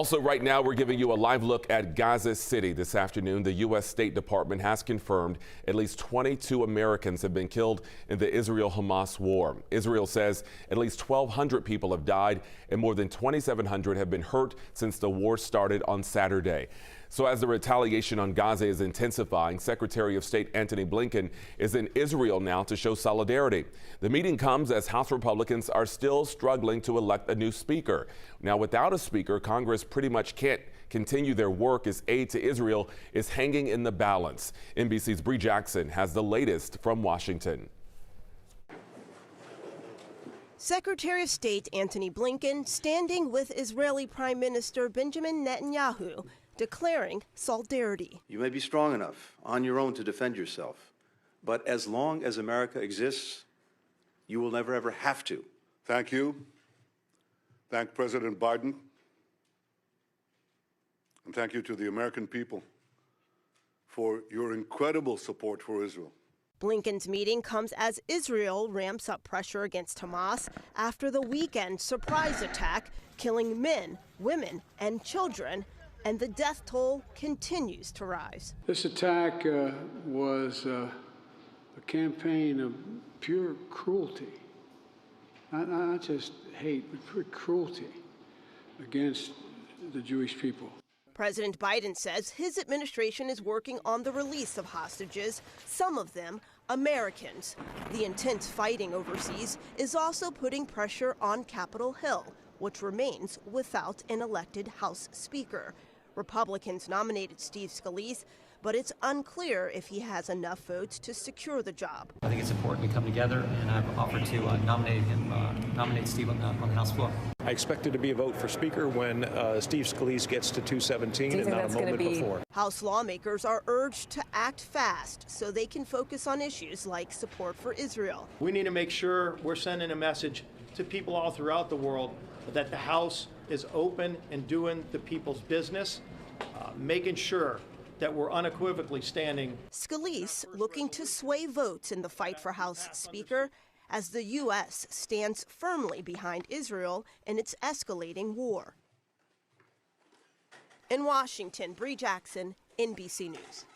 Also, right now, we're giving you a live look at Gaza City. This afternoon, the U.S. State Department has confirmed at least 22 Americans have been killed in the Israel-Hamas war. Israel says at least 1,200 people have died and more than 2,700 have been hurt since the war started on Saturday. So as the retaliation on Gaza is intensifying, Secretary of State Antony Blinken is in Israel now to show solidarity. The meeting comes as House Republicans are still struggling to elect a new speaker. Now, without a speaker, Congress pretty much can't continue their work as aid to Israel is hanging in the balance. NBC's Bree Jackson has the latest from Washington. Secretary of State Antony Blinken standing with Israeli Prime Minister Benjamin Netanyahu, declaring solidarity. You may be strong enough on your own to defend yourself, but as long as America exists, you will never ever have to. Thank you. Thank President Biden. And thank you to the American people for your incredible support for Israel. Blinken's meeting comes as Israel ramps up pressure against Hamas after the weekend surprise attack, killing men, women, and children, and the death toll continues to rise. This attack was a campaign of pure cruelty, not just hate, but pure cruelty against the Jewish people. President Biden says his administration is working on the release of hostages, some of them Americans. The intense fighting overseas is also putting pressure on Capitol Hill, which remains without an elected House Speaker. Republicans nominated Steve Scalise, but it's unclear if he has enough votes to secure the job. I think it's important we come together, and I've offered to nominate Steve on the House floor. I expect it to be a vote for Speaker when Steve Scalise gets to 217 and not a moment before. House lawmakers are urged to act fast so they can focus on issues like support for Israel. We need to make sure we're sending a message to people all throughout the world that the House is open and doing the people's business, making sure that we're unequivocally standing. Scalise looking to sway votes in the fight for House Speaker as the U.S. stands firmly behind Israel in its escalating war. In Washington, Bree Jackson, NBC News.